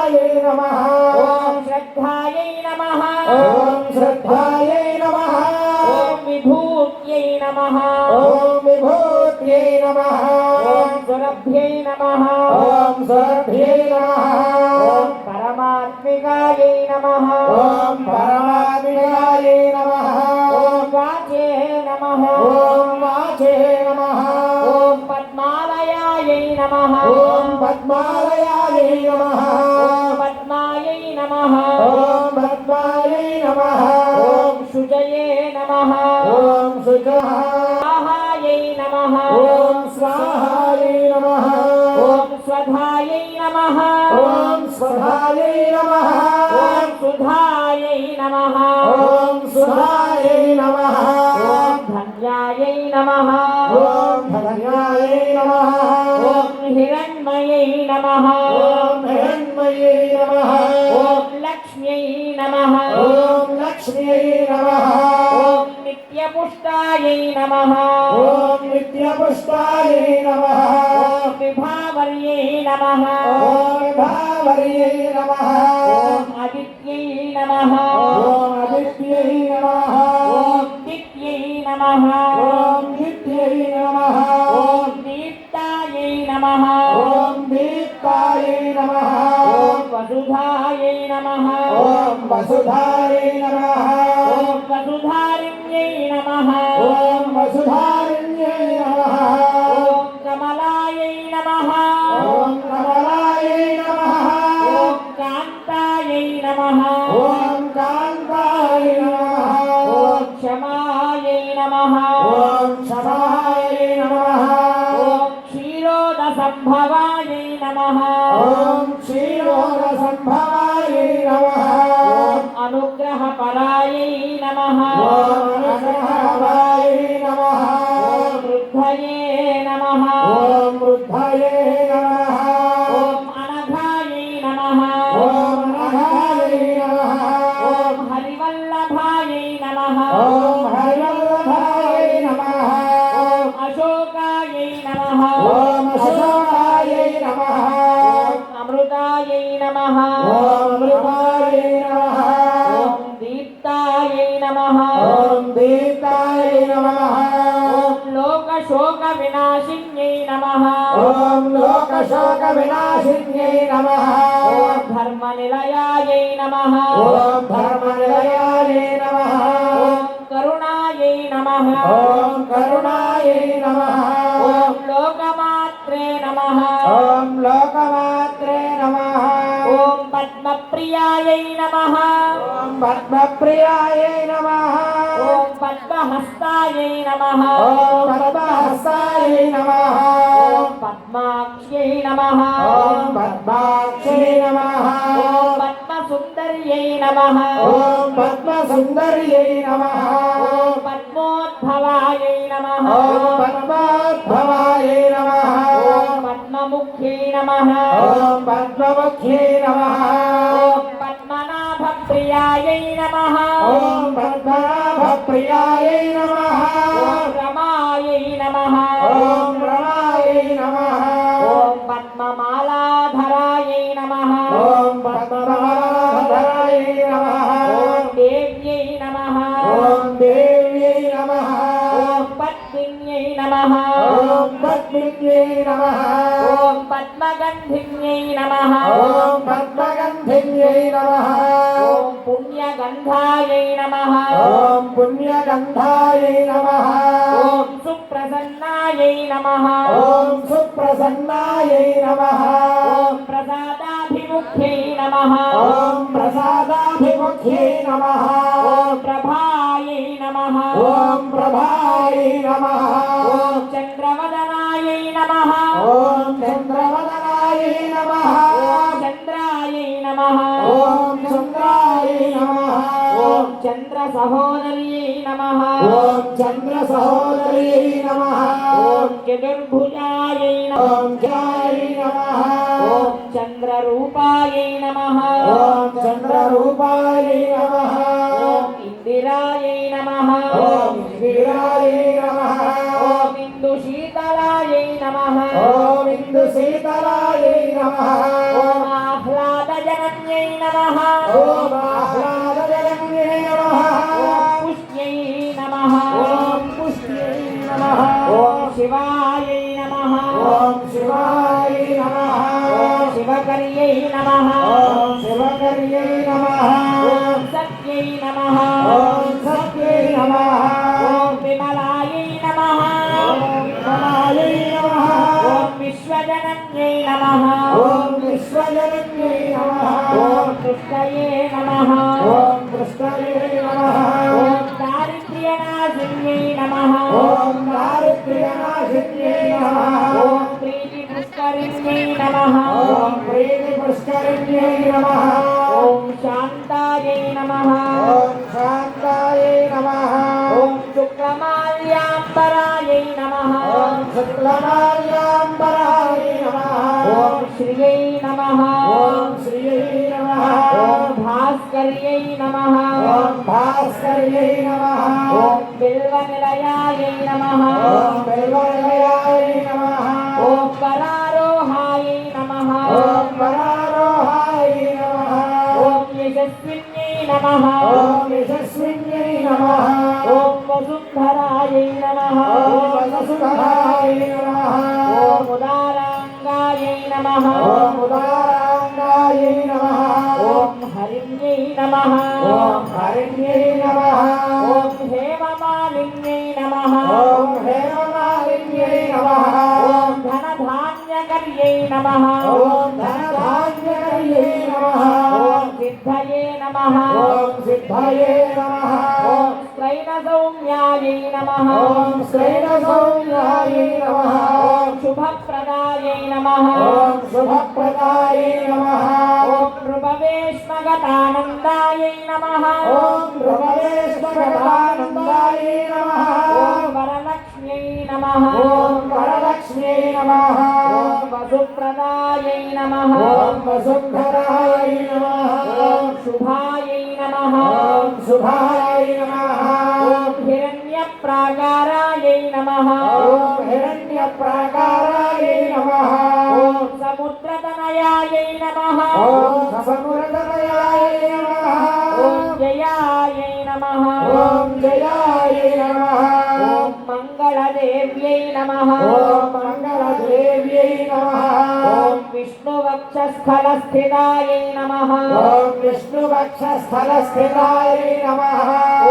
नमः ओम श्रद्धायै नमः ओम श्रद्धायै नमः ओम विभूत्यै नमः ओम विभूत्यै नमः ओम सुरभ्यै नमः ओम सुरभ्यै नमः ओम परमात्मिकायै नमः ओम परमात्मिकायै नमः ओम वाचे नमः ओम वाचे नमः ओम पद्मालयायै नमः ओम पद्मालयायै नमः ओम पद्मायै नमः ओम पद्मायै नमः ओम शुचये नमः ओम सुखः स्वाहायै नमः ओम स्वाहायै नमः ओम स्वधायै नमः ओम स्वधायै नमः ओम सुधायै नमः ओम सुधायै नमः ओम धन्यायै नमः ओम धन्यायै नमः ओम हिरण्मयै नमः ओम हिरण्मयै नमः ओम लक्ष्म्यै नमः ओम लक्ष्म्यै नमः ओम नित्यपुष्टायै नमः ओम नित्यपुष्टायै नमः ओम विभावर्यै नमः ओम भावर्यै नमः ओम आदित्यै नमः ओम आदित्यै नमः ओम दित्यै नमः ओम नित्यै नमः ओम दीप्तायै नमः ओम दीप्तायै नमः ओम वसुधायै नमः ओम वसुधायै नमः ओम वसुधारिण्यै नमः ओम वसुधारिण्यै नमः ओम कमलायै नमः ओम कमलायै नमः ओम कान्तायै नमः ओम कान्तायै नमः ओम क्षमायै नमः ओम क्षमायै नमः ओम क्षीरोदसम्भवायै नमः ओम क्षीरोदसम्भवायै नमः ओम अनुग्रहपरायै नमः ओम अनुग्रहाय नमः ओम वृद्धये नमः ओम वृद्धायै नमः ओम अनघायै नमः ओम अनघायै नमः ओम हरिवल्लभायै नमः ओम हरिवल्लभायै नमः ओम अशोकायै नमः ओम अशोकायै नमः ओम अमृतायै नमः ओम अमृतायै नमः ओम दीप्तायै नमः ओम दीप्तायै नमः ओम लोकशोकविनाशिन्यै नमः ओम लोकशोकविनाशिन्यै नमः ओम धर्मनिलयायै नमः ओम धर्मनिलयायै नमः ओम करुणायै नमः ओम करुणायै नमः ओम लोकमात्रे नमः ओम लोकमात्रे नमः ओम पद्मप्रियायै नमः ओम पद्मप्रियायै नमः ओम पद्महस्तायै नमः ओम पद्महस्तायै नमः ओम पद्माक्ष्यै नमः ओम पद्माक्षै नमः ओम पद्मसुन्दर्यै नमः ओम पद्मसुन्दर्यै नमः ओम पद्मोद्भवायै नमः ओम पद्मोद्भवायै नमः ओम पद्ममुख्यै नमः ओम पद्ममुख्यै नमः ओम पद्मनाभप्रियायै नमः ओम पद्मनाभप्रियायै नमः ओम रमायै नमः ओम रमायै नमः ओम पद्ममालाधरायै नमः ओम पद्ममालाधरायै नमः ओम देव्यै नमः ओम देव्यै नमः ओम पद्मिन्यै नमः ओम पद्मिन्यै नमः ओम पद्मगन्धिन्यै नमः ओम पद्मगन्धिन्यै नमः ओम पुण्यगन्धायै नमः ओम पुण्यगन्धायै नमः ओम सुप्रसन्नायै नमः ओम सुप्रसन्नायै नमः ओम प्रसादाभिमुख्यै नमः ओम प्रसादाभिमुख्यै नमः ओम प्रभायै नमः ओम प्रभायै नमः ओम चन्द्रवदनायै नमः ओम चन्द्रवदनायै नमः ओम चन्द्रायै नमः ओम चन्द्रायै नमः ओम चन्द्रसहोदर्यै नमः ओम चन्द्रसहोदर्यै नमः ओम चतुर्भुजायै नमः ओम जयायै नमः ओम चन्द्ररूपायै नमः ओम चन्द्ररूपायै नमः ओम इंदिरायै नमः ओम इंदिरायै नमः ओम इंदुशीतलायै नमः ओम इंदुशीतलायै नमः ओम आह्लादजनकायै ఆహ్లాదజనన్యై నమః ఓం ఆహ్లాదజనన్యై నమః ఓం పుష్ట్యై నమః ఓం పుష్ట్యై నమః ఓం శివాయై నమః ఓం శివాయ నమః ఓం శివకర్యై నమః ఓం శివకర్యై నమః ఓం సత్యై నమః ఓం సత్యై నమః ఓం విమలాయై నమః ఓం కమలాయై నమః ఓం విశ్వజనన్యై నమః ఓం విశ్వజనన్యై నమః ఓం కృష్ణయే నమః ఓం కృష్ణయే నమః ఓం దారిద్ర్యనాశిన్యై నమః ఓం దారిద్ర్యనాశిన్యై నమః ఓం ప్రీతి పుష్కరిణ్యై నమః ఓం ప్రీతి పుష్కరిణ్యై నమః ఓం శాంతాయై నమః ఓం శాంతాయై నమః ఓం శుక్లమాల్యాంబరాయై నమః ఓం శుక్లమాల్యాంబరాయ నమః ఓం శ్రియై నమః ఓం శ్రీయై నమః ఓం భాస్కర్యై నమః ఓం భాస్కర్యై నమః ఓం బిల్వనిలయాయై నమః ఓం బిల్వనిలయాయ నమః ఓం పరారోహాయై నమః ఓం పరారోహాయ నమః ఓం యశస్విన్యై నమః ఓం యశస్విన్యై నమః ఓం వసుంధరాయై నమః ఓం వసుంధరాయ నమః ఓం ఉదారాంగాయై నమః ఓం ఉదారాంగాయ నమః ఓం హరిణ్యై నమః ఓం హరిణ్యై నమః ఓం హేమమాలిన్యై నమః ఓం హేమమాలిన్యై నమః ఓం ధనధాన్యకర్యై నమః ఓం ధనధాన్యకర్యై నమః ఓం సిద్ధయే నమః ఓం సిద్ధయే నమః ఓం స్త్రైణసౌమ్యాయై నమః ఓం శ్రేణసౌమ్యాయ నమః ఓం శుభప్రదాయై నమః ఓం శుభప్రదాయ నమః ఓం నృపవేష్మగతానందాయై నమః ఓం భగవేశ్వరానందాయ నమః ఓం వరలక్ష్మ్యై నమః ఓం వరలక్ష్మ్యై నమః ఓం వసుప్రదాయై నమః ఓం వసుంధరాయ నమః ఓం శుభాయై నమః ఓం శుభాయ నమః ఓం హిరణ్యప్రాకారాయై నమః ఓం హిరణ్యప్రాకారాయ నమః ఓం సముద్రతనయాయై నమః ఓం సముద్రతనయాయ నమః ఓం జయాయై నమః ఓం జయాయ నమః ఓం మంగళదేవ్యై నమః ఓం మంగళదేవ్యై నమః ఓం విష్ణువక్షస్థలస్థితాయై నమః ఓం విష్ణువక్షస్థలస్థితాయ నమః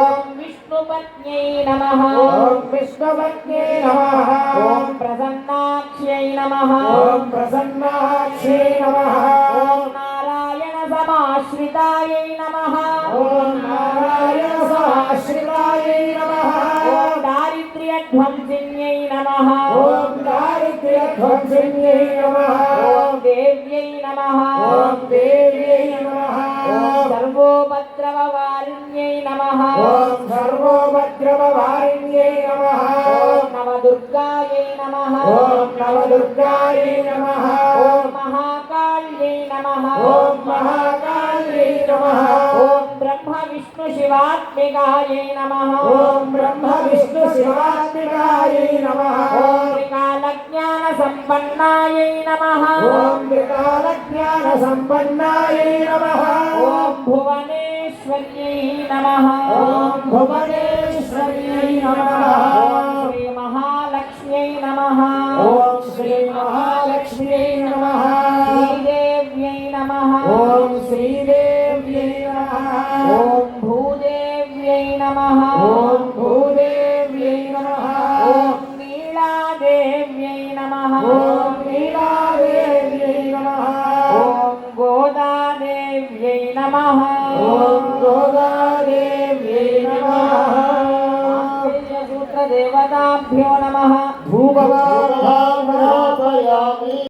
ఓం విష్ణుపత్న్యై నమః ఓం విష్ణుపత్న్యై నమః ఓం ప్రసన్నాక్ష్యై నమః ఓం ప్రసన్నాక్షై నమః ఓం నారాయణ సమాశ్రితాయై నమః ఓం నారాయణ సమాశ్రితాయ నమః ఓం దారిద్ర్యధ్వంసిన్యై నమః ఓం దారిద్ర్యధ్వంసిన్యై నమః ఓం దేవ్యై నమః ఓం దేవ్యై నమః ఓం సర్వోపద్రవవారిణ్యై నమః ఓం సర్వోపద్రవవారిణ్యై నమః ఓం నవదుర్గాయై నమః ఓం నవదుర్గాయ నమః ఓం మహాకాళ్యై నమః ఓం మహాకాళ్యై నమః ఓం బ్రహ్మ విష్ణు శివాత్మికాయై నమః ఓం బ్రహ్మ విష్ణు శివాత్మికాయ నమః ఓం త్రికాలజ్ఞాన సంపన్నాయై నమః ఓం త్రికాలజ్ఞాన సంపన్నాయ నమః ఓం భువనేశ్వర్యై నమః ఓం భువనేశ్వర్యై నమః ఓం శ్రీ మహాలక్ష్మ్యై నమః ఓం శ్రీ మహాలక్ష్మ్యై నమః శ్రీదేవ్యై నమః ఓం శ్రీదేవ్యై నమః ఓం భూదేవ్యై నమః ఓం భూదేవ్యై నమః ఓం నీలాదేవ్యై నమః ఓం నీలాదేవ్యై నమః ఓం గోదాదేవ్యై నమః ఓం గోదాదేవ్యై నమః సూత్రదేవతాభ్యో నమః భూభవామహామహాపయామి